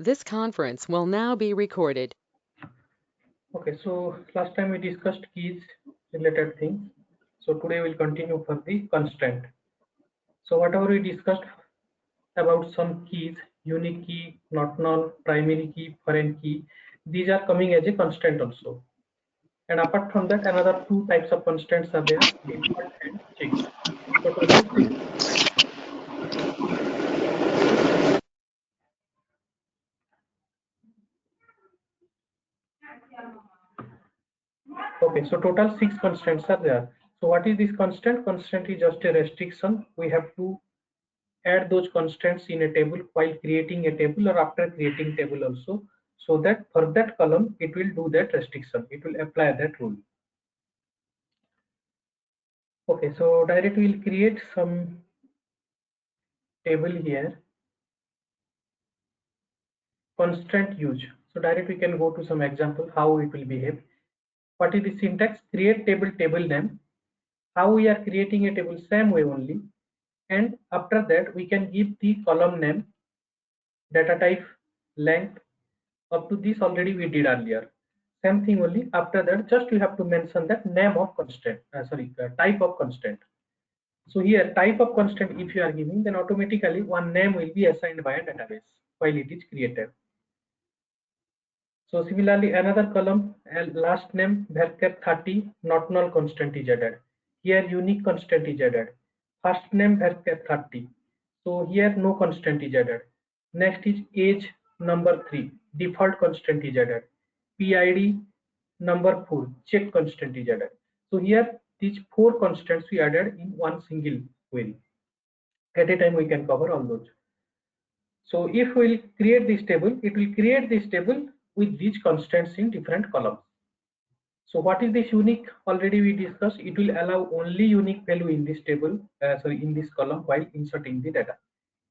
This conference will now be recorded. Okay, so last time we discussed keys related things. So today we'll continue for the constraint. So whatever we discussed about some keys, unique key, not null, primary key, foreign key, these are coming as a constraint also. And apart from that, another two types of constraints are there, default and check. So total six. Okay, so total six constraints are there. So what is this constraint? Constraint is just a restriction. We have to add those constraints in a table while creating a table or after creating table also, so that for that column it will do that restriction, it will apply that rule. Okay, so directly we'll create some table here, constraint use. So directly we can go to some example how it will behave. What is the syntax? Create table, table name. How we are creating a table? Same way only, and after that we can give the column name, data type, length. Up to this already we did earlier. Same thing only. After that, just you have to mention that name of constraint. Type of constraint. So here, type of constraint, if you are giving, then automatically one name will be assigned by a database while it is created. So similarly, another column, last name, varchar 30, not null constraint is added. Here, unique constraint is added. First name, varchar 30. So here, no constraint is added. Next is age number 3, default constraint is added. PID number 4, check constraint is added. So here, these 4 constraints we added in one single query. At a time, we can cover all those. So if we will create this table, it will create this table with these constraints in different columns. So what is this unique? Already we discussed. It will allow only unique value in this table, in this column while inserting the data.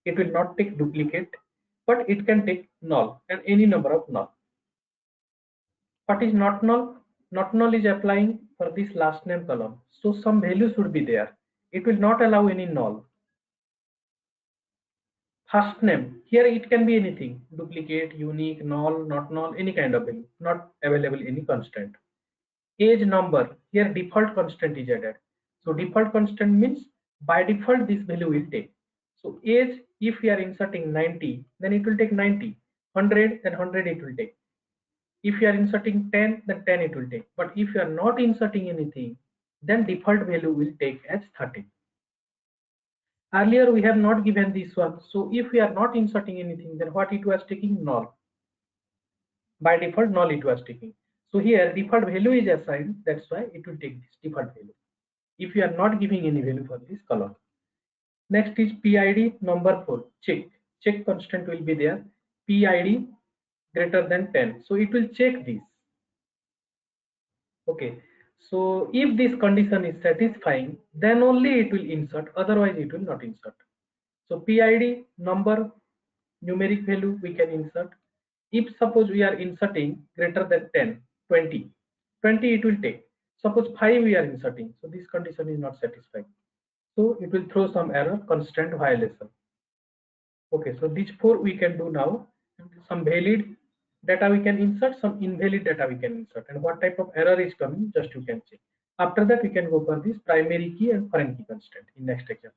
It will not take duplicate, but it can take null and any number of null. What is not null? Not null is applying for this last name column. So some value should be there. It will not allow any null. First name, here it can be anything, duplicate, unique, null, not null, any kind of value, not available any constraint. Age number, here default constraint is added. So default constraint means by default this value will take. So age, if we are inserting 90, then it will take 90, 100, then 100 it will take. If you are inserting 10, then 10 it will take. But if you are not inserting anything, then default value will take as 30. Earlier we have not given this one, so if we are not inserting anything, then what it was taking? Null. By default null it was taking. So here default value is assigned, that's why it will take this default value if you are not giving any value for this column. Next is PID number 4, check constant will be there. PID greater than 10, so it will check this. Okay, so if this condition is satisfying, then only it will insert, otherwise it will not insert. So PID number, numeric value we can insert. If suppose we are inserting greater than 10, 20, 20 it will take. Suppose 5 we are inserting, so this condition is not satisfying. So it will throw some error, constraint violation. Okay, so these 4 we can do now. Some valid data we can insert, some invalid data we can insert, and what type of error is coming, just you can check. After that, we can go for this primary key and foreign key constraint in next example.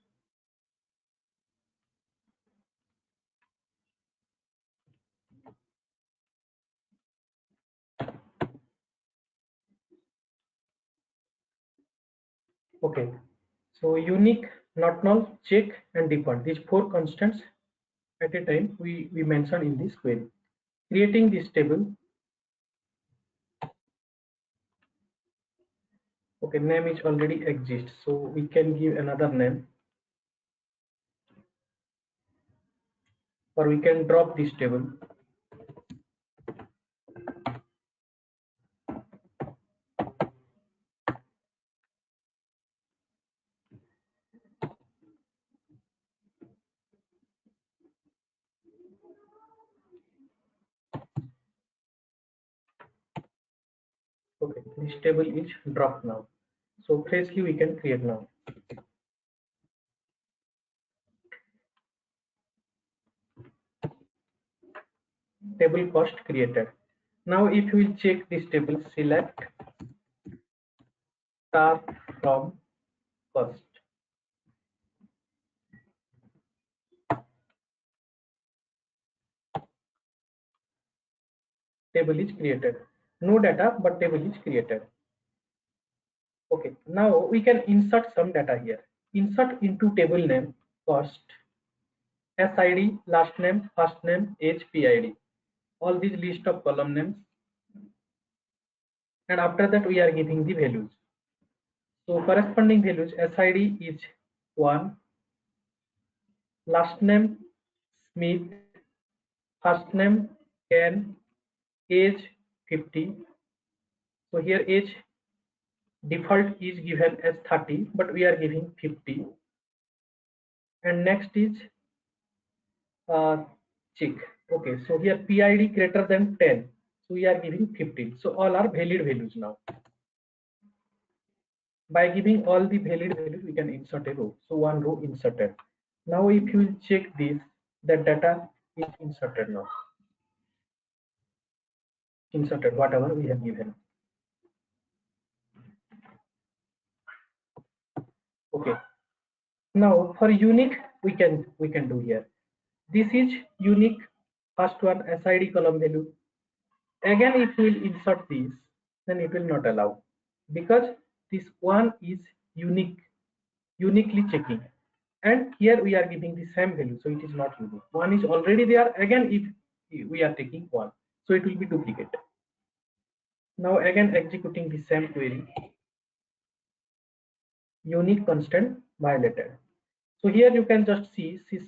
Okay, so unique, not null, check, and default. These 4 constants at a time we mentioned in this query. Creating this table. Okay, name is already exists, so we can give another name, or we can drop this table. Okay, this table is dropped now. So freshly we can create now. table cost created. Now if we check this table, select star from cost. Table is created. No data, but table is created. Okay, now we can insert some data here. Insert into table name, cost, SID, last name, first name, age, PID. All these list of column names. And after that we are giving the values. So corresponding values, SID is 1, last name Smith, first name Ken, age 50. So here age default is given as 30, but we are giving 50. And next is check. Okay, so here PID greater than 10. So we are giving 15. So all are valid values now. By giving all the valid values, we can insert a row. So one row inserted. Now if you will check this, the data is inserted now. Inserted whatever we have given. Okay. Now for unique, we can do here. This is unique. First one SID column value. Again, if we will insert this, then it will not allow, because this one is uniquely checking, and here we are giving the same value, so it is not unique. One is already there. Again, if we are taking one, so it will be duplicate. Now again executing the same query, unique constant violated. So here you can just see sys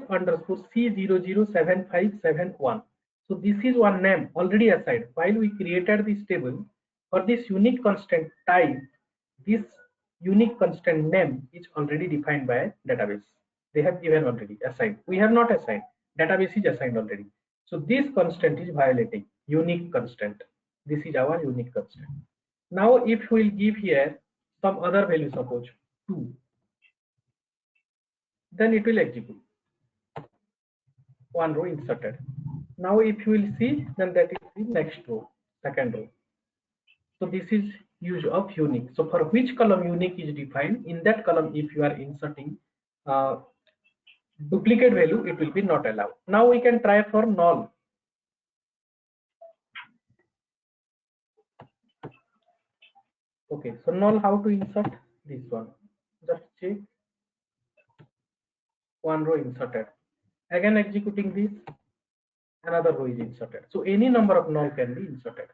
underscore C007571. So this is one name already assigned. While we created this table, for this unique constant type, this unique constant name is already defined by database. They have given already assigned. We have not assigned. Database is assigned already. So this constant is violating unique constant. This is our unique constant. Now if we will give here some other value, suppose 2, then it will execute. One row inserted. Now if you will see, then that is the next row, second row. So this is use of unique. So for which column unique is defined, in that column if you are inserting duplicate value, it will be not allowed. Now we can try for null. Okay, so null, how to insert this one? Just check, one row inserted. Again executing this, another row is inserted. So any number of null can be inserted.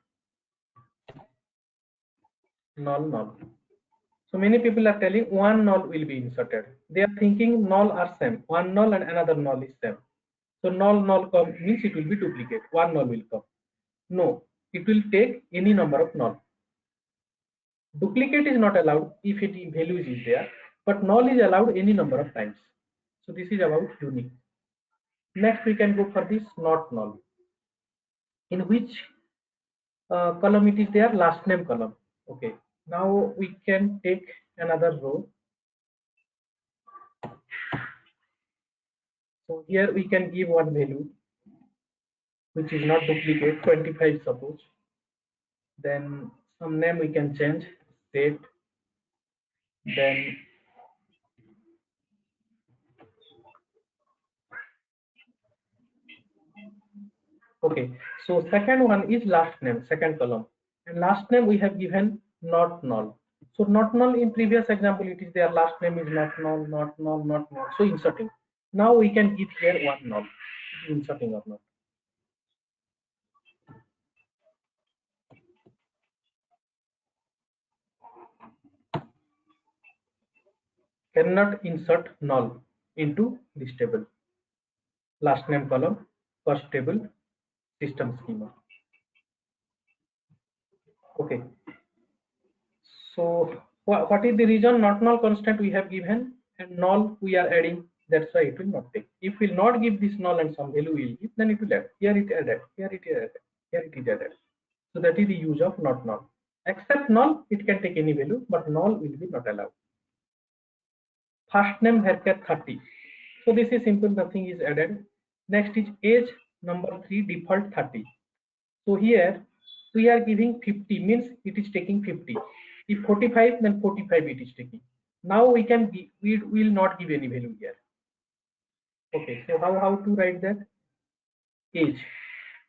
Null. So many people are telling one null will be inserted. They are thinking null are same. One null and another null is same. So null come means it will be duplicate. One null will come. No, it will take any number of null. Duplicate is not allowed if it values is there, but null is allowed any number of times. So this is about unique. Next we can go for this not null. In which column it is there? Last name column. Okay. Now we can take another row. So here we can give one value which is not duplicate, 25 suppose. Then some name we can change, state. Then okay, so second one is last name, second column, and last name we have given not null. So not null, in previous example it is their last name is not null, not null, not null. So inserting. Now we can give here one null, inserting or not. Cannot insert null into this table. Last name column, first table, system schema. Okay. So what is the reason? Not null constant we have given, and null we are adding. That's why it will not take. If we will not give this null and some value will give, then it will add. Here it added. Here it is added. Here it is added. So that is the use of not null. Except null, it can take any value, but null will be not allowed. First name haircut 30. So this is simple. Nothing is added. Next is age number 3 default 30. So here we are giving 50 means it is taking 50. If 45 then 45 it is taking. Now we will not give any value here. Okay, so how to write that? Age.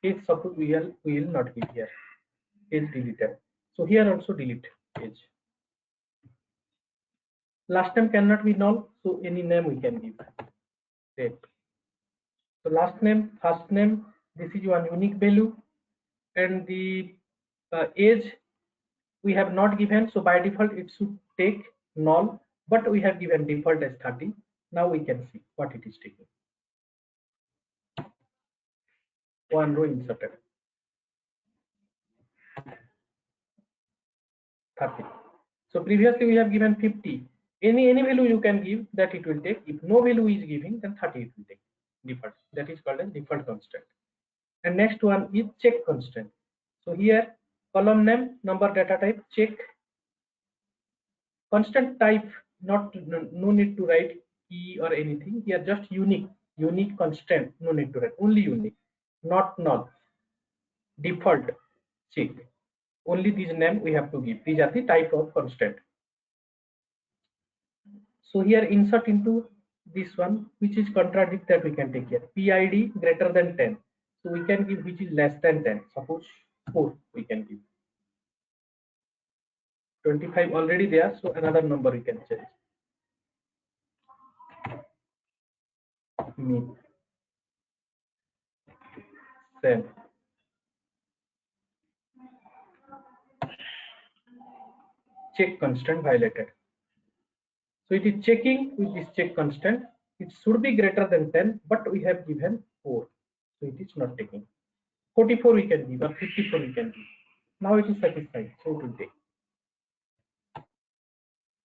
Age suppose we will not give here. Age deleted. So here also delete age. Last name cannot be null, so any name we can give. Date. So last name, first name, this is one unique value, and the age we have not given, so by default it should take null, but we have given default as 30. Now we can see what it is taking. One row inserted. 30. So previously we have given 50. Any value you can give that it will take. If no value is giving, then 30 it will take default. That is called as default constant. And next one is check constant. So here column name, number, data type, check. Constant type, no need to write key or anything here, just unique constant, no need to write, only unique, not null. Default, check, only these name we have to give. These are the type of constant. So here insert into this one, which is contradict, that we can take here. PID greater than 10, so we can give which is less than 10, suppose 4 we can give. 25 already there, so another number we can change. Mean. Same. Check constant violated. So it is checking with this check constant. It should be greater than 10, but we have given 4. So it is not taking. 44 we can give, or 54 we can give. Now it is satisfied, so it will take.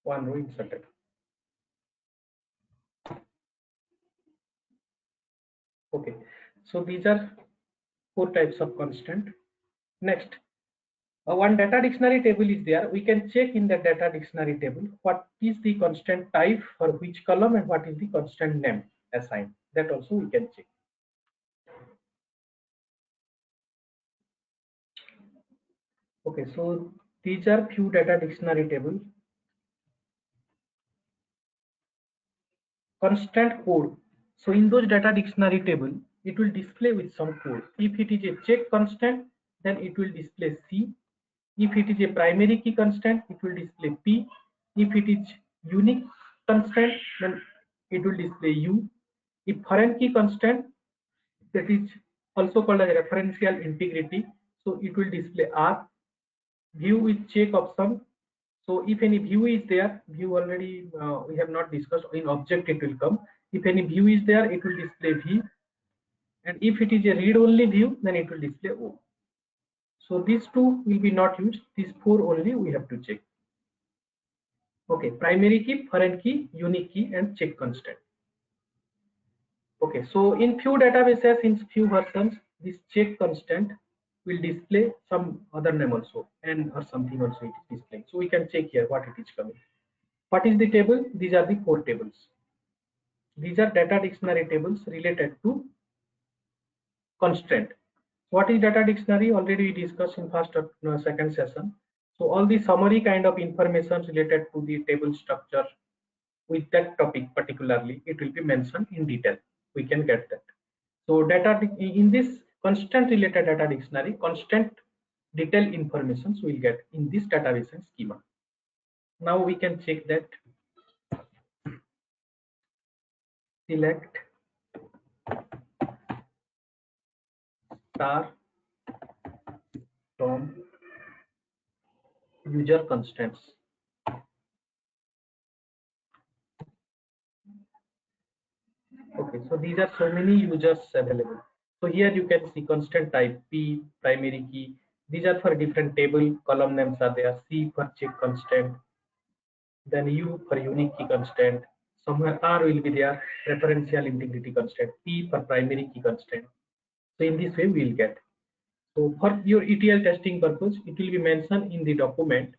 One row inserted. Okay, so these are 4 types of constant. Next, one data dictionary table is there. We can check in the data dictionary table what is the constant type for which column and what is the constant name assigned. That also we can check. Okay, so these are few data dictionary tables. Constant code. So in those data dictionary table, it will display with some code. If it is a check constant, then it will display C. If it is a primary key constant, it will display P. If it is unique constant, then it will display U. If foreign key constant, that is also called as referential integrity, so it will display R. View with check option. So if any view is there, view already we have not discussed, in object it will come. If any view is there, it will display V, and if it is a read only view, then it will display O. So these two will be not used, these 4 only we have to check. Okay, primary key, foreign key, unique key, and check constant. Okay, so in few databases, in few versions, this check constant will display some other name also, and or something also it is displaying. So we can check here what it is coming. What is the table? These are the 4 tables. These are data dictionary tables related to constraint. What is data dictionary? Already we discussed in first or second session. So all the summary kind of information related to the table structure with that topic particularly, it will be mentioned in detail. We can get that. So data in this constant related data dictionary, constant detailed information we will get in this database and schema. Now we can check that. Select star from user constants. Okay, so these are so many users available. So here you can see constant type P, primary key. These are for different table, column names are there. C for check constant, then U for unique key constant. Somewhere R will be there, referential integrity constant. P for primary key constant. So in this way we will get. So for your ETL testing purpose, it will be mentioned in the document,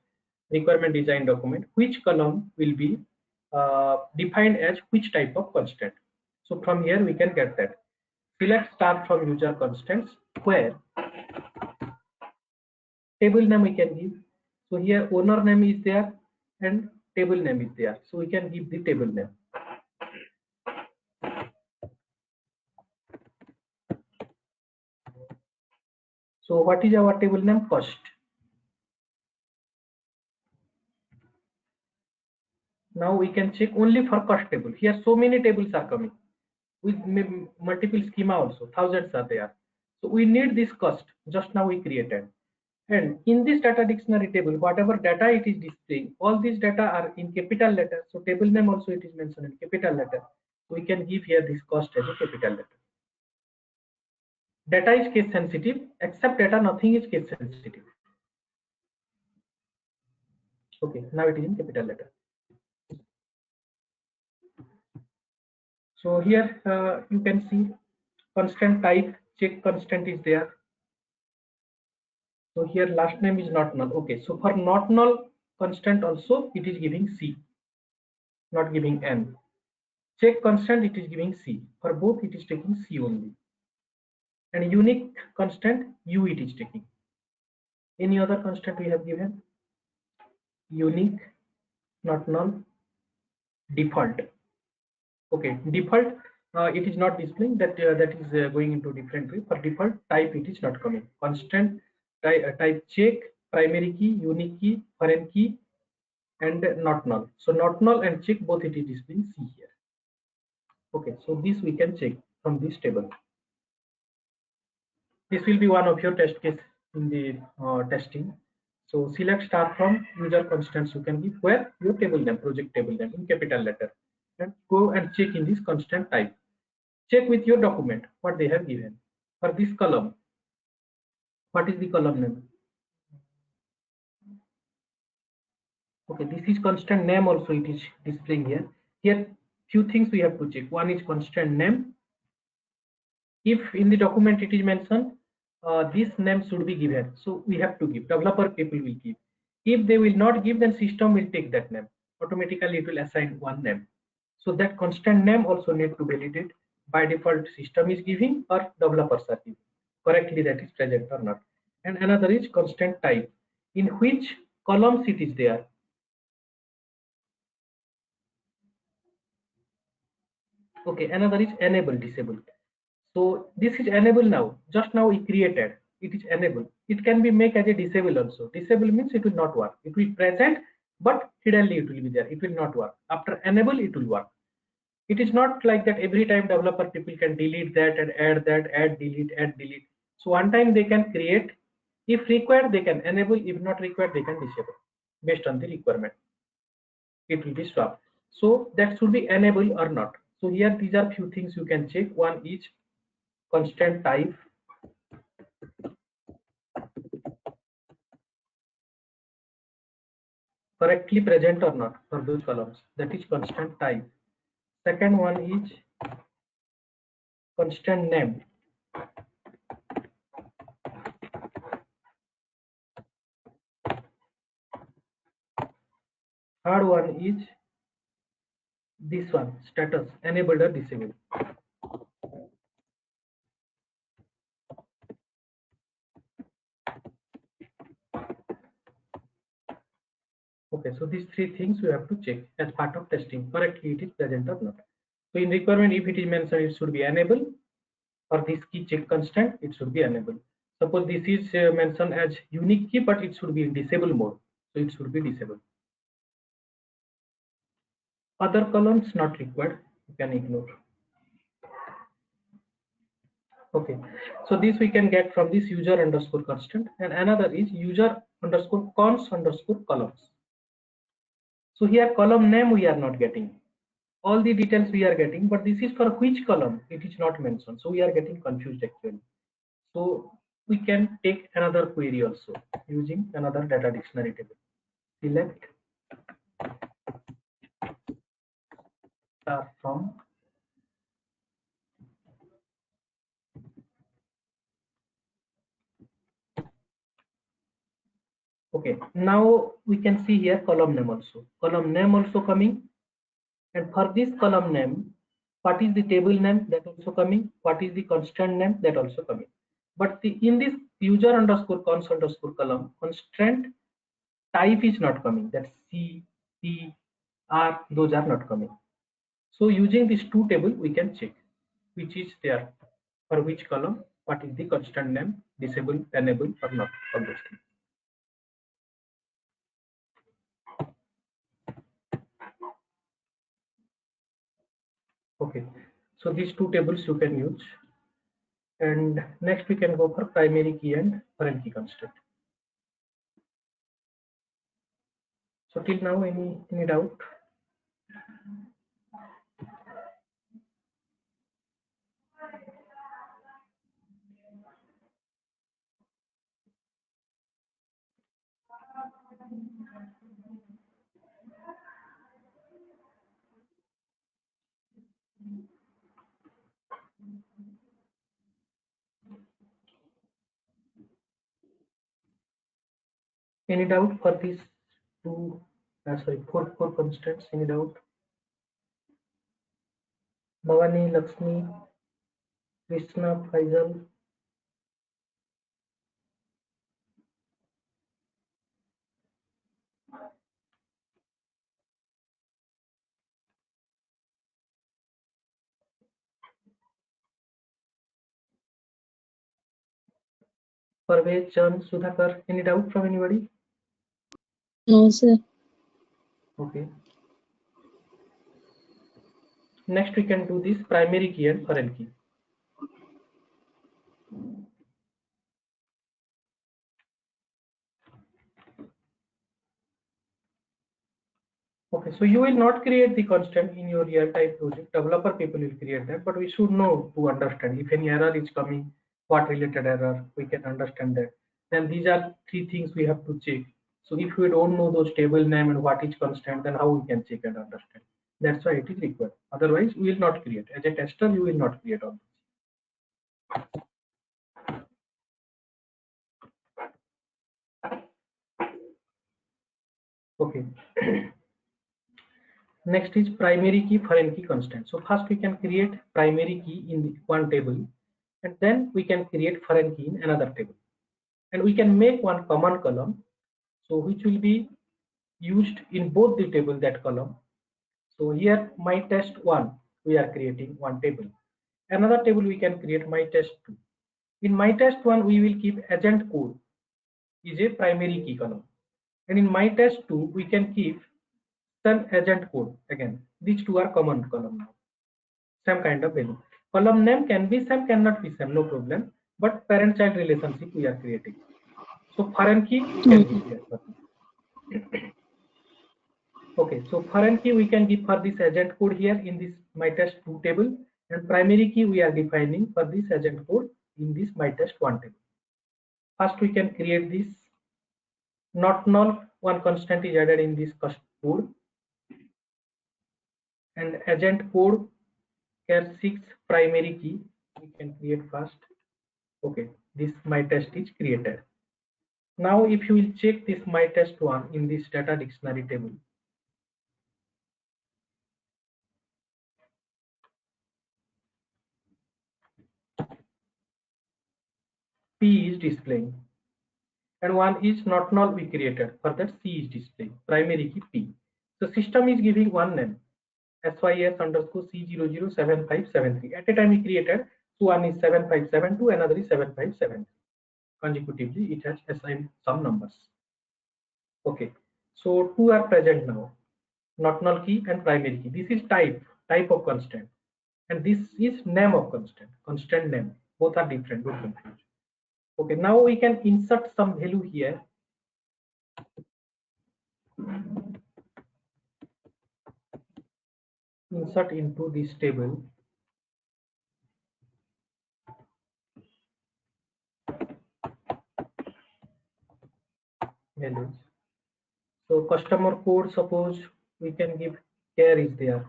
requirement design document, which column will be defined as which type of constant. So from here we can get that. select star from user constraints, where table name we can give. So here owner name is there and table name is there. So we can give the table name. So what is our table name? Cost. Now we can check only for cost table. Here so many tables are coming with multiple schema also, thousands are there. So we need this cost, just now we created. And in this data dictionary table, whatever data it is displaying, all these data are in capital letter. So table name also it is mentioned in capital letter. We can give here this cost as a capital letter. Data is case sensitive, except data nothing is case sensitive. Okay, now it is in capital letter. So here you can see constant type, check constant is there. So here last name is not null. Okay, so for not null constant also it is giving C, not giving N. Check constant it is giving C. For both it is taking C only. And unique constant U it is taking. Any other constant we have given? Unique, not null, default. Okay, default it is not displaying, that that is going into different way. For default type it is not coming. Constant type check, primary key, unique key, foreign key, and not null. So not null and check both it is displaying C here. Okay, so this we can check from this table. This will be one of your test case in the testing. So select star from user constants you can give, where your table name, project table name in capital letter, and go and check in this constant type. Check with your document what they have given. For this column, what is the column name? Okay, this is constant name also it is displaying here. Here few things we have to check. One is constant name. If in the document it is mentioned this name should be given, so we have to give, developer people will give. If they will not give, then system will take that name, automatically it will assign one name. So that constant name also need to validate. By default system is giving or developers are giving correctly, that is present or not. And another is constant type, in which columns it is there. Okay, another is enable, disable. So this is enable now. Just now we created. It is enable. It can be make as a disable also. Disable means it will not work. It will present, but hiddenly it will be there. It will not work. After enable, it will work. It is not like that every time developer people can delete that and add that, add, delete. So one time they can create. If required, they can enable. If not required, they can disable based on the requirement. It will be swapped. So that should be enable or not. So here these are few things you can check. One is constant type, correctly present or not for those columns, that is constant type. Second one is constant name. Third one is this one, status, enabled or disabled. Okay, so these three things we have to check as part of testing, correctly it is present or not. So in requirement, if it is mentioned it should be enable, or this key check constant, it should be enable. Suppose this is mentioned as unique key, but it should be in disable mode, so it should be disabled. Other columns not required, you can ignore. Okay, so this we can get from this user underscore constant, and another is user underscore cons underscore columns. So here column name we are not getting, all the details we are getting, but this is for which column it is not mentioned, so we are getting confused actually. So we can take another query also using another data dictionary table. Select star from okay, now we can see here column name also coming, and for this column name, What is the table name, that also coming. What is the constraint name, that also coming. But in this user underscore cons underscore column, constraint type is not coming. That's C, P, R, those are not coming. So using these two tables, we can check which is there for which column, what is the constraint name, disable, enable or not, all those things. Okay, so these two tables you can use. And next we can go for primary key and foreign key constraint. So till now, any doubt? Any doubt for these two? Sorry, four constants. Any doubt? Bhavani, Lakshmi, Krishna, Faisal. Parvez, Chan, Sudhakar. Any doubt from anybody? No, sir. Okay. Next we can do this primary key and foreign key. Okay, so you will not create the constant in your real-time project. Developer people will create that, but we should know to understand if any error is coming, what related error, we can understand that. Then these are three things we have to check. So if we don't know those table name and what is constant, then how we can check and understand? That's why it is required. Otherwise, we will not create. As a tester, you will not create all this. Okay. Next is primary key, foreign key constant. So first we can create primary key in one table, and then we can create foreign key in another table. And we can make one common column, so which will be used in both the table, that column. So here my test one, we are creating one table. Another table we can create my test two. In my test one, we will keep agent code is a primary key column. And in my test two, we can keep some agent code again. These two are common column now. Same kind of value. Column name can be same, cannot be same, no problem. But parent-child relationship we are creating. So foreign key can be here. Okay, so foreign key we can give for this agent code here in this my test 2 table, and primary key we are defining for this agent code in this my test 1 table. First we can create this not null, one constant is added in this code, and agent code care 6 primary key we can create first. Okay, this my test is created. Now if you will check this my test 1 in this data dictionary table, P is displaying, and one is not null we created, for that C is displaying, primary key P. So system is giving one name, SYS underscore C007573. At a time we created, so one is 7572, another is 7573. Consecutively it has assigned some numbers. Okay, so two are present now, not null key and primary key. This is type of constant, and this is name of constant name. Both are different, don't confuse. Okay, now we can insert some value here. Insert into this table values. So customer code, suppose we can give care is there.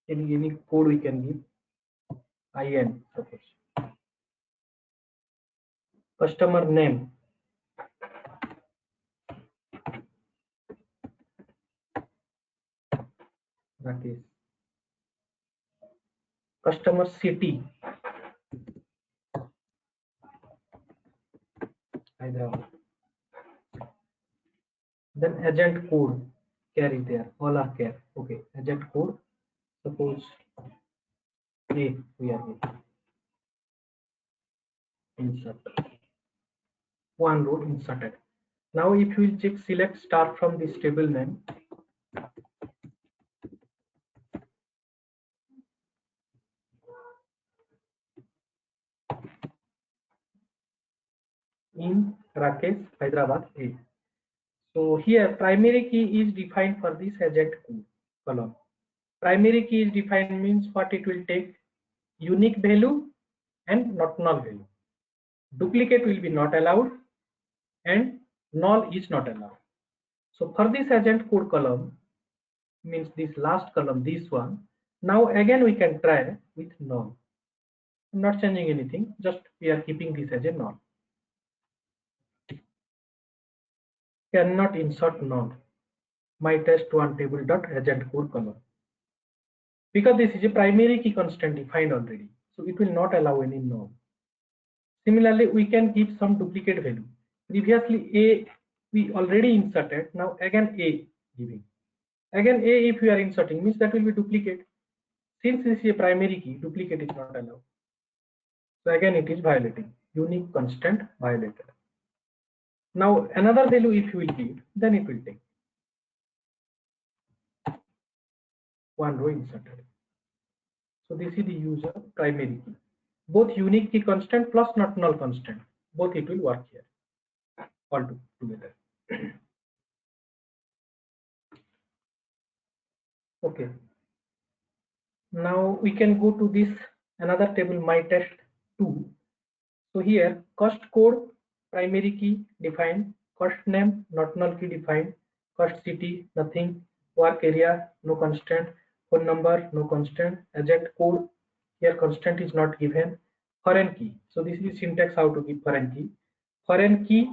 Any code we can give IN, suppose. Customer name, that is. customer city Hyderabad. Then agent code carry there, all are care. Okay, agent code, suppose A we are going insert one row inserted. Now if we will check select star from this table name, in Rakesh Hyderabad A. So here primary key is defined for this agent code column. Primary key is defined means what it will take: unique value and not null value. Duplicate will be not allowed and null is not allowed. So for this agent code column, means this last column, this one, now again we can try with null. I'm not changing anything, just we are keeping this as a null. Cannot insert null. My test one table dot agent code column. Because this is a primary key constant defined already, so it will not allow any null. Similarly, we can give some duplicate value. Previously A we already inserted, now again A giving. Again A if we are inserting means that will be duplicate. Since this is a primary key, duplicate is not allowed. So again it is violating, unique constant violated. Now another value if you will give, then it will take one row inserted. So this is the user primary key. Both unique key constant plus not null constant, both it will work here all together. Okay. Now we can go to this another table my test 2. So here cost code primary key defined, cost name not null key defined, cost city nothing, work area no constant, phone number no constant, agent code here constant is not given, foreign key. So this is syntax how to give foreign key. Foreign key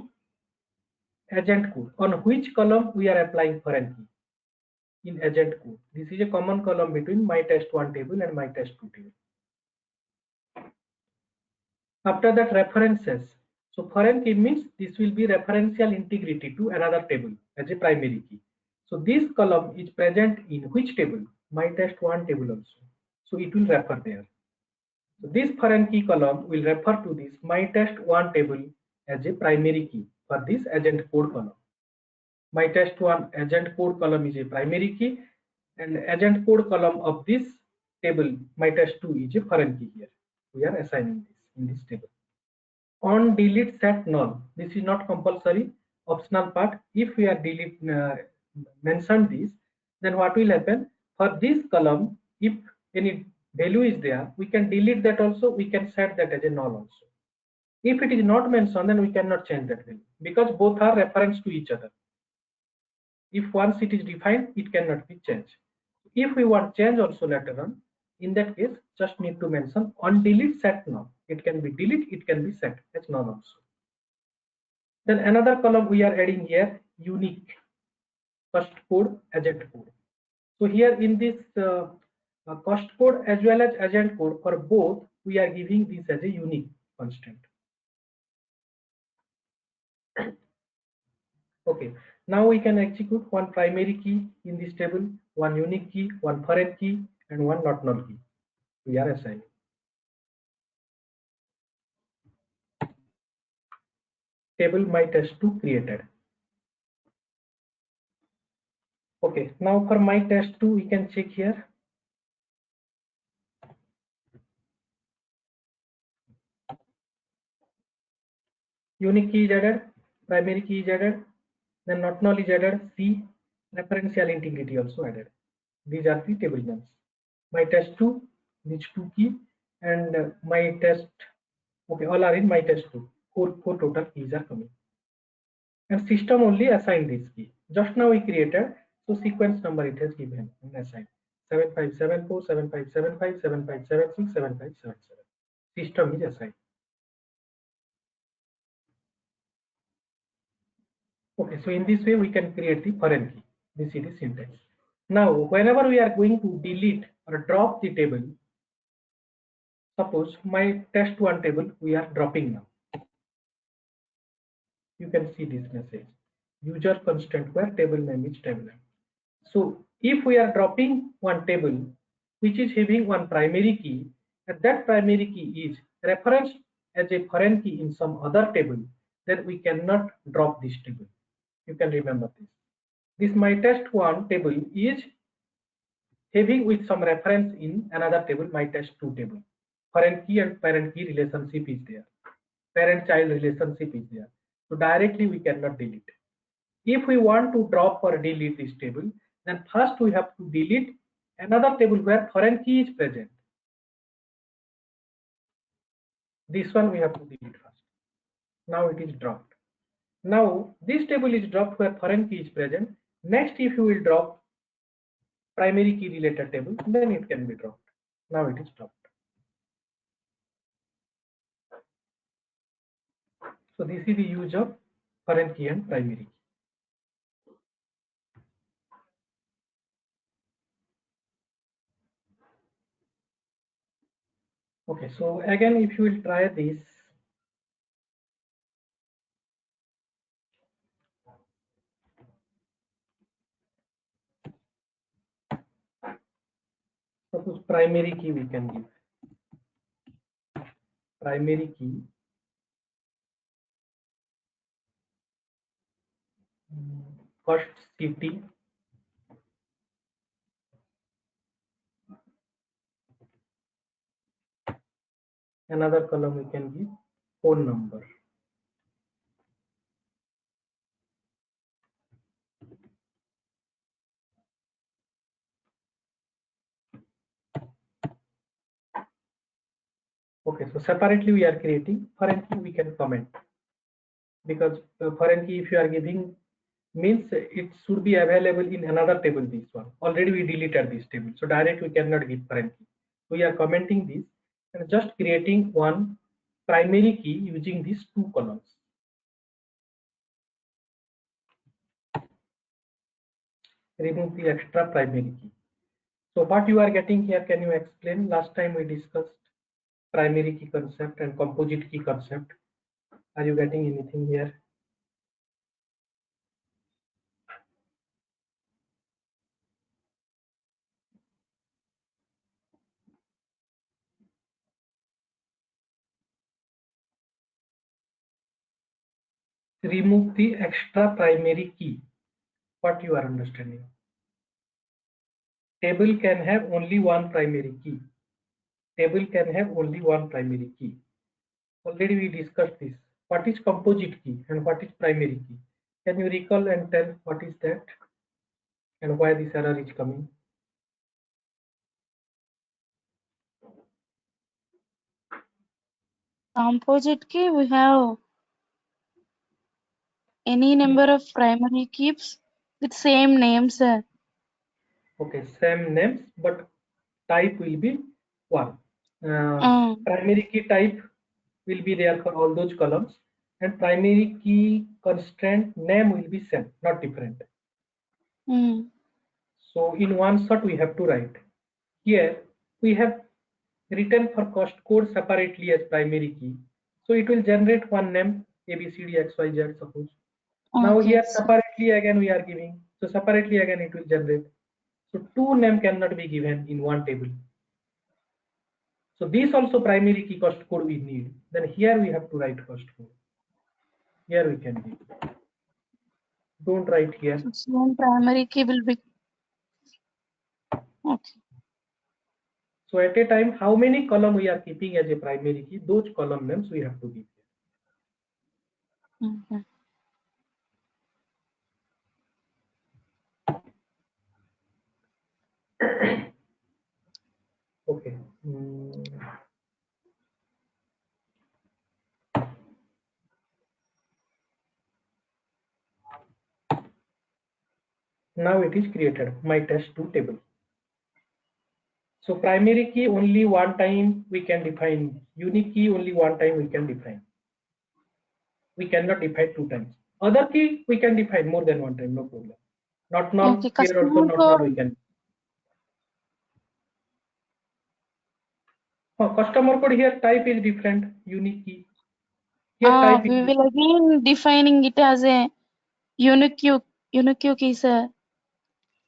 agent code, on which column we are applying foreign key in agent code. This is a common column between my test 1 table and my test 2 table. After that references. So foreign key means this will be referential integrity to another table as a primary key. So this column is present in which table? My test 1 table also. So it will refer there. So this foreign key column will refer to this my test 1 table as a primary key for this agent code column. My test 1 agent code column is a primary key and agent code column of this table my test 2 is a foreign key here. We are assigning this in this table. On delete set null, this is not compulsory, optional part. If we are mention this, then what will happen for this column? If any value is there, we can delete that also, we can set that as a null also. If it is not mentioned, then we cannot change that value because both are reference to each other. If once it is defined, it cannot be changed. If we want change also later on, in that case, just need to mention on delete set null. It can be delete, it can be set as null also. Then another column we are adding here, unique cost code agent code. So here in this cost code as well as agent code, for both we are giving this as a unique constant. Okay, now we can execute one primary key in this table, one unique key, one foreign key, and one not null key. We are assigning. Table my test 2 created. Okay, now for my test 2 we can check here. Unique key is added, primary key is added, then not null is added, C, referential integrity also added. These are the table names. My test 2, these 2 key, and my test, okay, all are in my test 2. Four total keys are coming. And system only assigned this key. Just now we created, so sequence number it has given and assigned 7574, 7575, 7576, 7577. System is assigned. Okay, so in this way we can create the foreign key. This is the syntax. Now, whenever we are going to delete or drop the table, Suppose my test1 table we are dropping now. You can see this message. User constant where table name is table name. So if we are dropping one table which is having one primary key, and that primary key is referenced as a foreign key in some other table, then we cannot drop this table. You can remember this. This my test1 table is having with some reference in another table, my test2 table. Foreign key and parent key relationship is there. Parent-child relationship is there. So directly we cannot delete. If we want to drop or delete this table, then first we have to delete another table where foreign key is present. This one we have to delete first. Now it is dropped. Now this table is dropped where foreign key is present. Next, if you will drop primary key related table, then it can be dropped. Now it is dropped. So this is the use of foreign key and primary key. Okay, so again, if you will try this, suppose primary key we can give. Primary key first city, another column we can give phone number. Okay, so separately we are creating. Foreign key we can comment, because foreign key if you are giving means it should be available in another table. This one already we deleted this table, so direct we cannot give foreign key. We are commenting this and just creating one primary key using these two columns. Remove the extra primary key. So what you are getting here, can you explain? Last time we discussed primary key concept and composite key concept. Are you getting anything here? Remove the extra primary key. What you are understanding? Table can have only one primary key. Table can have only one primary key. Already we discussed this. What is composite key and what is primary key? Can you recall and tell what is that and why this error is coming? Composite key, we have any number of primary keys with same names. Okay, same names, but type will be one. Primary key type will be there for all those columns, and primary key constraint name will be same, not different. So in one shot we have to write. Here we have written for cost code separately as primary key. So it will generate one name ABCDXYZ suppose. Now here separately again we are giving. So separately again it will generate. So two name cannot be given in one table. So this also primary key cost code we need. Then here we have to write cost code. Here we can give. Don't write here. So one primary key will be okay. So at a time, how many column we are keeping as a primary key? Those column names we have to give. Okay. Now it is created, my test2 table. So primary key only one time we can define, unique key only one time we can define. We cannot define two times. Other key we can define more than one time, no problem. Not null, here also not null we can. Customer code here type is different, unique key. Here type is We different. will again defining it as a unique key, sir.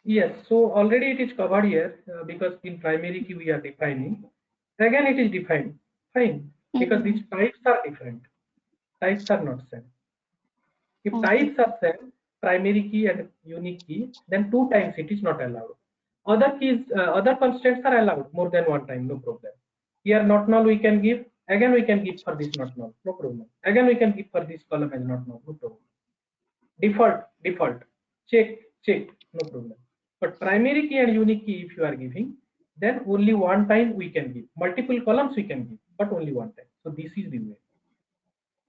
Yes, so already it is covered here because in primary key we are defining. Again it is defined. Fine. Because these types are different. Types are not same. If Okay. types are same, primary key and unique key, then 2 times it is not allowed. Other keys, other constants are allowed more than 1 time, no problem. Here not null we can give. Again we can give for this not null, no problem. Again we can give for this column as not null, no problem. Default, check, no problem. But primary key and unique key if you are giving, then only 1 time we can give. Multiple columns we can give, but only 1 time. So this is the way.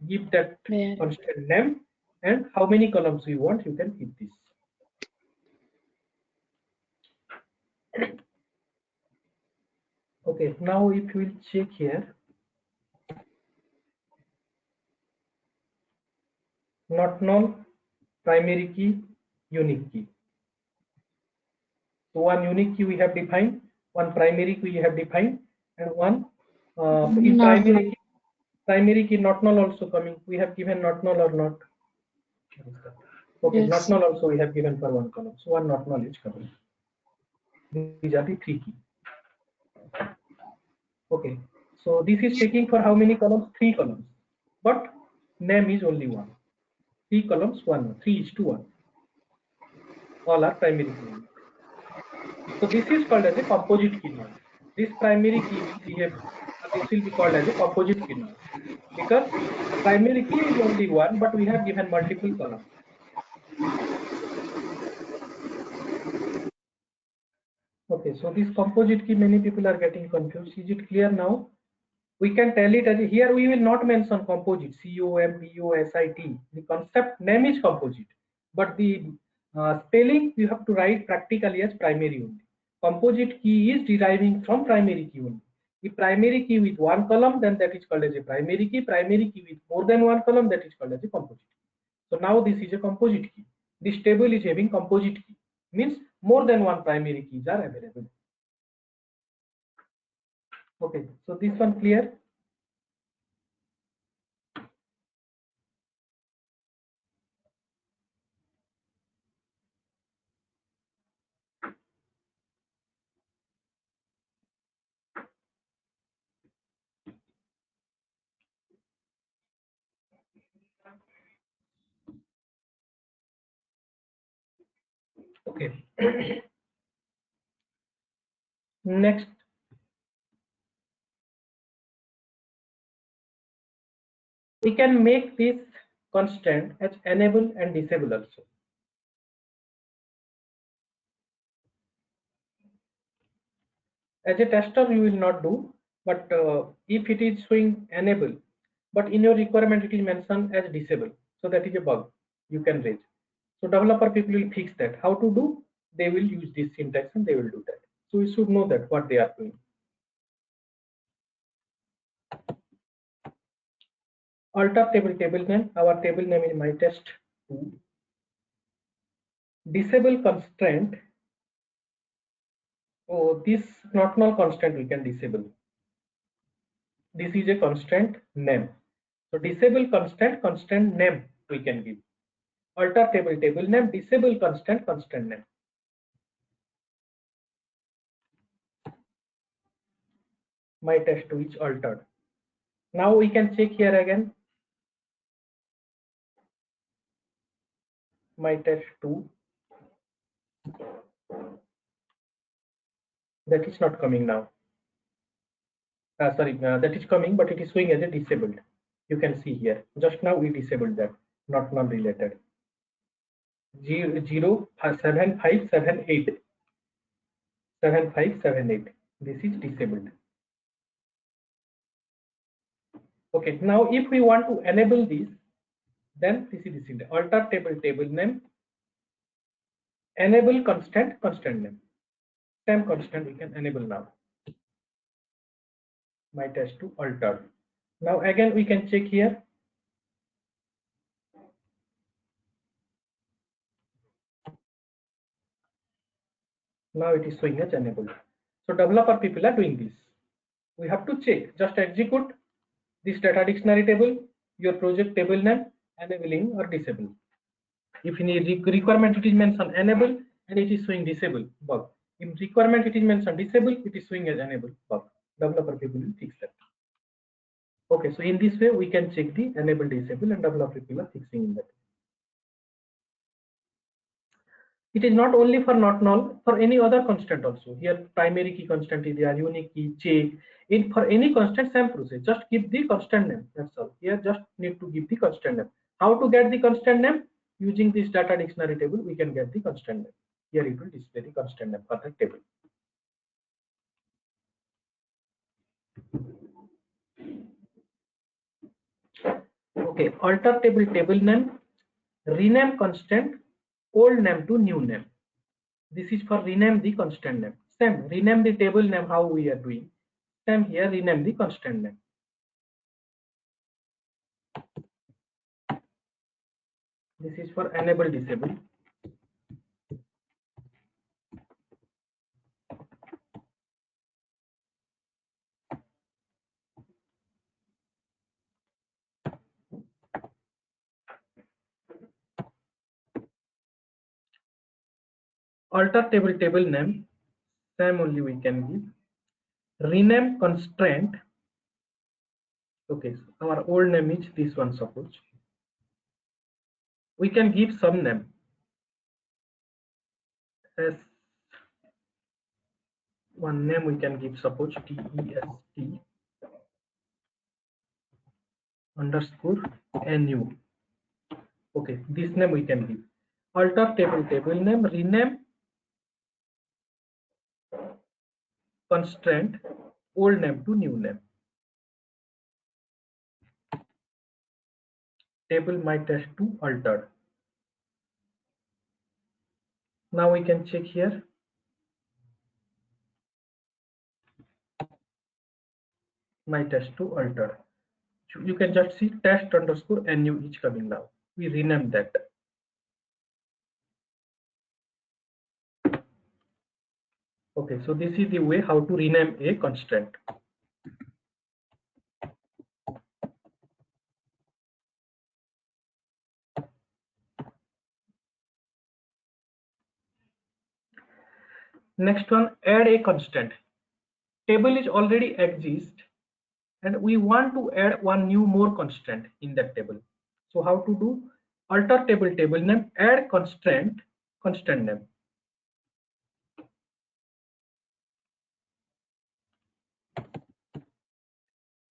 Give that Very constant name and how many columns you want, you can give this. Okay, now if we will check here, not null, primary key, unique key. So one unique key we have defined, one primary key we have defined, and one in Not primary key not null also coming. We have given not null or not. Okay, not yes. null also we have given for one column. So one not null is coming. These are the 3 key. Okay, so this is checking for how many columns? 3 columns. But name is only one. 3 columns, 1. 3:1. All are primary key. So this is called as a composite key now. This primary key will behave. This will be called as a composite key now, because primary key is only one, but we have given multiple columns. Okay, so this composite key, many people are getting confused. Is it clear now? We can tell it as here we will not mention composite, COMPOSIT. The concept name is composite, but the spelling you have to write practically as primary only. Composite key is deriving from primary key only. The primary key with one column, then that is called as a primary key. Primary key with more than one column, that is called as a composite. So now this is a composite key. This table is having composite key, means more than one primary keys are available. Okay, so this one clear? Okay. Next, we can make this constant as enable and disable also. As a tester, you will not do, but if it is showing enable, but in your requirement it is mentioned as disable, so that is a bug you can raise. So developer people will fix that. How to do? They will use this syntax and they will do that. So you should know that what they are doing. Alter table name. Our table name is my test 2. Disable constraint. Oh, this not null constant we can disable. This is a constant name. So disable constant name we can give. Alter table name, disable constant name. My test 2 is altered. Now we can check here again. My test 2. That is not coming now. That is coming, but it is showing as a disabled. You can see here. Just now we disabled that, not non-related. 07578. 7578. This is disabled. Okay, now if we want to enable this, then this is the alter table name, enable constant name. Same constant we can enable now. My test to altered. Now again we can check here. Now it is showing as enabled. So developer people are doing this. We have to check, just execute this data dictionary table, your project table name, enabling or disable. If in a requirement it is mentioned enable and it is showing disable bug. In requirement it is mentioned disable, it is showing as enable bug. Developer people will fix that. Okay, so in this way we can check the enable disable and developer people are fixing in that. It is not only for not null, for any other constant also. Here primary key constant is there, unique key, check. In for any constant, same process. Just give the constant name. That's all. Here just need to give the constant name. How to get the constant name? Using this data dictionary table, we can get the constant name. Here it will display the constant name for the table. Okay, alter table name, rename constant, old name to new name. This is for rename the constant name. Same, rename the table name, how we are doing. Same here, rename the constant name. This is for enable disable. Alter table name, same only we can give. Rename constraint. Okay, so our old name is this one, suppose. We can give some name as one name we can give, suppose test underscore nu. Okay, this name we can give. Alter table name, rename constraint, old name to new name. Table my test2 altered. Now we can check here. My test2 altered. You can just see test underscore nu is coming now. We rename that. Okay, so this is the way how to rename a constraint. Next one, add a constant. Table is already exist and we want to add one new more constant in that table. So how to do? Alter table name, add constraint, constant name.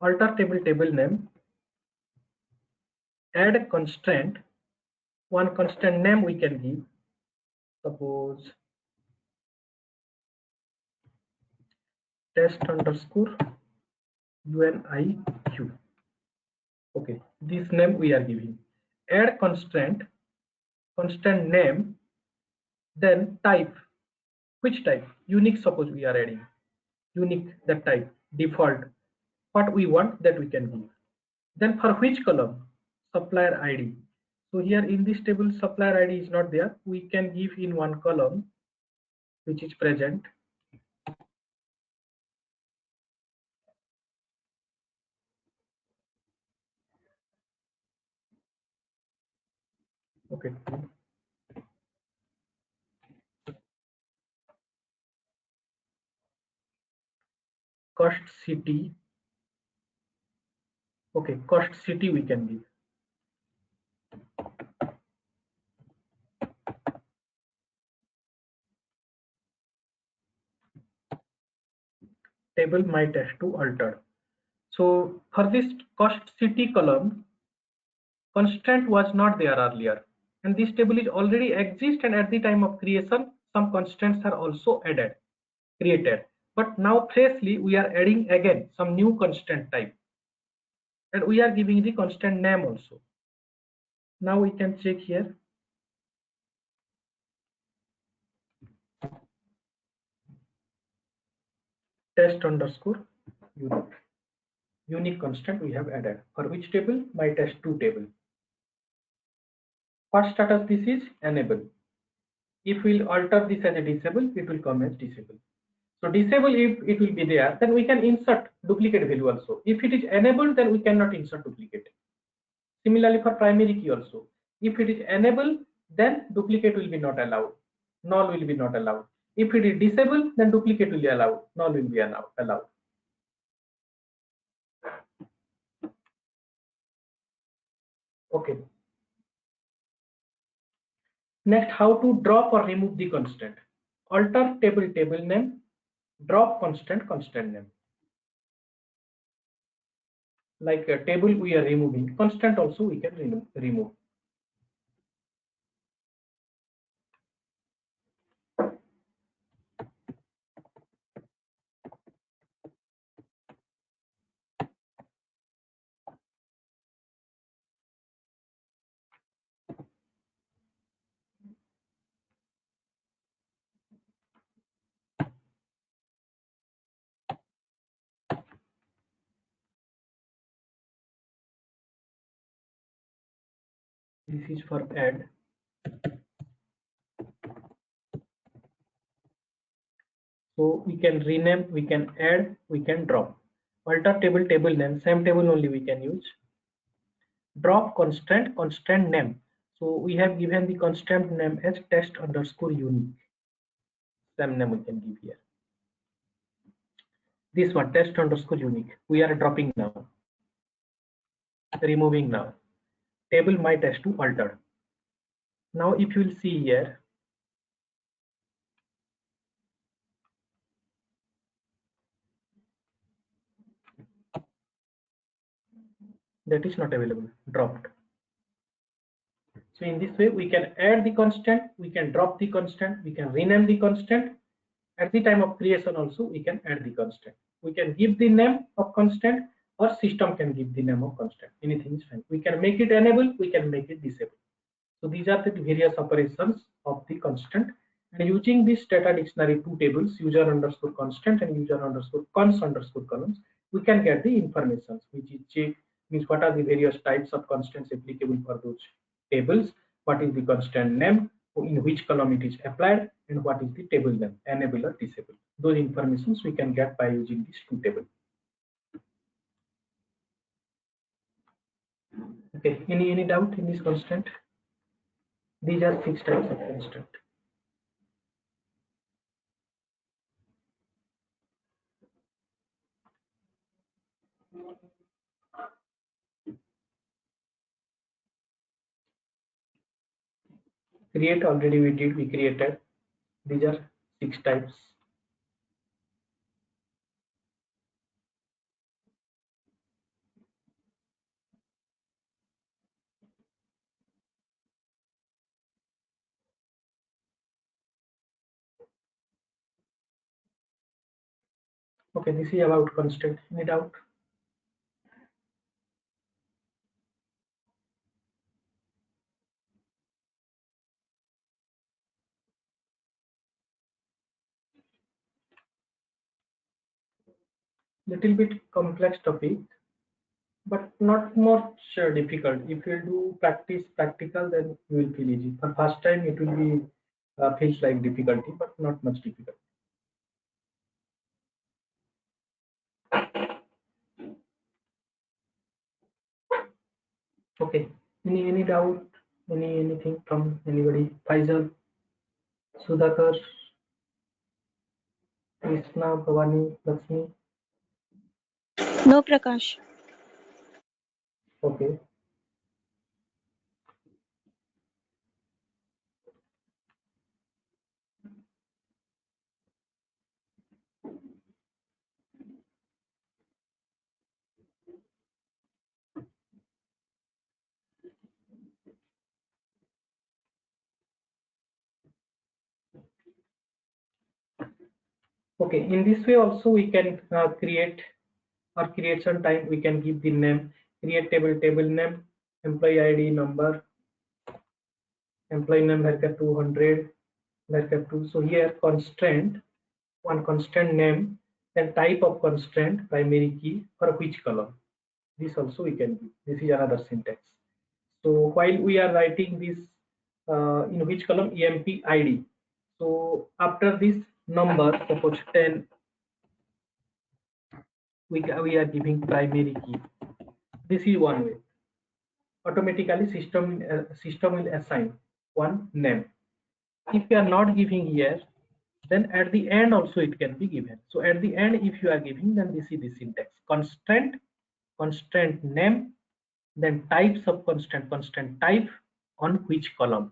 Alter table name, add constraint, one constant name we can give, suppose test underscore uniq. Okay, this name we are giving. Add constraint, constant name, then type. Which type? Unique, suppose we are adding. Unique, that type, default. What we want, that we can give. Then for which column? Supplier ID. So here in this table, supplier ID is not there. We can give in one column, which is present. Okay. Cost city. Okay, cost city we can give. Table my test2 altered. So for this cost city column, constraint was not there earlier, and this table is already exist, and at the time of creation some constraints are also created, but now freshly we are adding again some new constraint type, and we are giving the constant name also. Now we can check here. Test underscore unique constant we have added. For which table? My test2 table. What status this is? Enable. If we'll alter this as a disable, it will come as disable. So disable, if it will be there, then we can insert duplicate value also. If it is enabled, then we cannot insert duplicate. Similarly for primary key also, if it is enabled, then duplicate will be not allowed, null will be not allowed. If it is disabled, then duplicate will be allowed, null will be allowed. Okay. Next, how to drop or remove the constant. Alter table name, drop constant name. Like a table we are removing, constant also we can remove. This is for add. So we can rename, we can add, we can drop. Alter table name, same table only we can use. Drop constant name. So we have given the constant name as test underscore unique. Same name we can give here. This one, test underscore unique. We are dropping now, removing now. Table my test to altered. Now if you will see here, that is not available, dropped. So in this way we can add the constant, we can drop the constant, we can rename the constant. At the time of creation also we can add the constant. We can give the name of constant, or system can give the name of constant. Anything is fine. We can make it enable, we can make it disable. So these are the various operations of the constant. And using this data dictionary, two tables, user underscore constant and user underscore cons underscore columns, we can get the information, which is check, means what are the various types of constants applicable for those tables, what is the constant name, in which column it is applied, and what is the table name, enable or disable. Those informations we can get by using these two tables. Okay, any doubt in this constant? These are 6 types of constant. Create, already we did, we created. These are 6 types. Okay, this is about constant. Any doubt? Little bit complex topic, but not much difficult. If you do practical, then you will feel easy. For first time, it will be feels like difficulty, but not much difficult. Okay. Any doubt? Anything from anybody? Faisal, Sudhakar, Krishna, Bhavani, Lakshmi. No, Prakash. Okay. Okay. In this way also we can create some time. We can give the name, create table name, employee ID number, employee name haircut 200, haircut 2. So here constraint, one constant name, then type of constraint, primary key, for which column. This also we can give. This is another syntax. So while we are writing this, in which column, emp id. So after this number, suppose 10, we are giving primary key. This is one way. Automatically system will assign one name. If you are not giving here, then at the end also it can be given. So at the end, if you are giving, then this is the syntax: constraint, constraint name, then types of constraint type, on which column.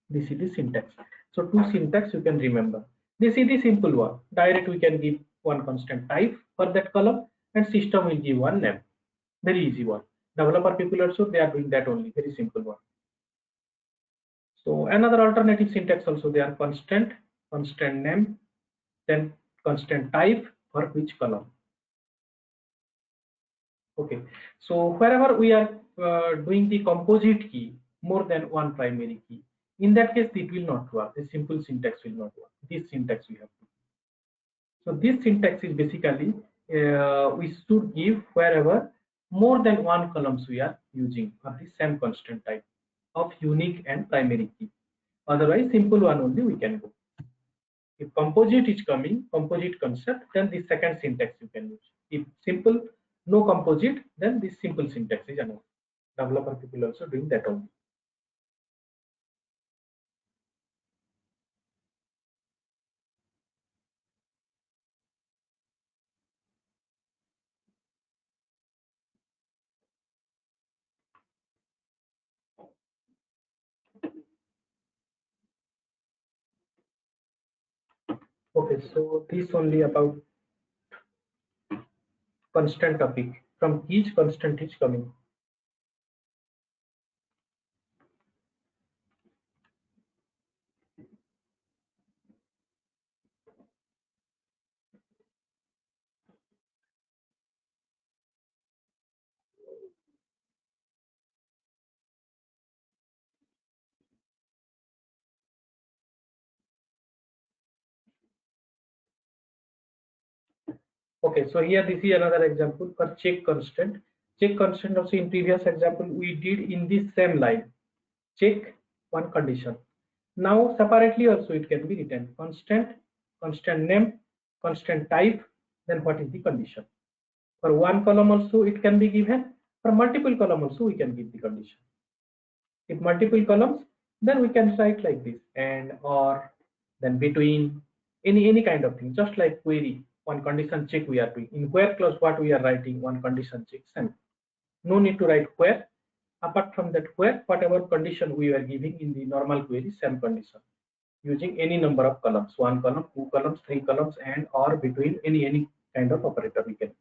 This is the syntax. So two syntax you can remember. This is the simple one. Direct we can give one constant type for that column, and system will give one name. Very easy one. Developer people also, they are doing that only. Very simple one. So another alternative syntax also, they are constant, constant name, then constant type for which column. Okay. So wherever we are doing the composite key, more than one primary key, in that case it will not work. The simple syntax will not work. This syntax we have to. So this syntax is basically we should give wherever more than one columns we are using for the same constant type of unique and primary key. Otherwise, simple one only we can go. If composite is coming, composite concept, then the second syntax you can use. If simple, no composite, then this simple syntax is enough. Developer people also doing that only. Okay, so this only about constant topic. From each constant is coming. Okay, so here this is another example for check constant. Check constant also in previous example we did in this same line. Check one condition. Now separately also it can be written constant, constant name, constant type, then what is the condition. For one column also it can be given. For multiple column also we can give the condition. If multiple columns, then we can write like this, and or then between, any kind of thing, just like query, one condition check we are doing. In where clause what we are writing, one condition check, and no need to write where. Apart from that where, whatever condition we are giving in the normal query, same condition, using any number of columns, one column, two columns, three columns, and or between, any kind of operator we can give.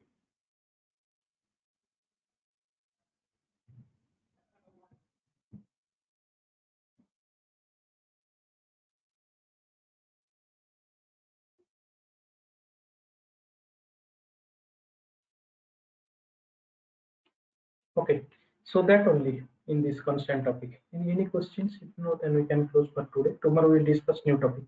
Okay, so that only in this constant topic. Any questions? If not, then we can close for today. Tomorrow we'll discuss new topic.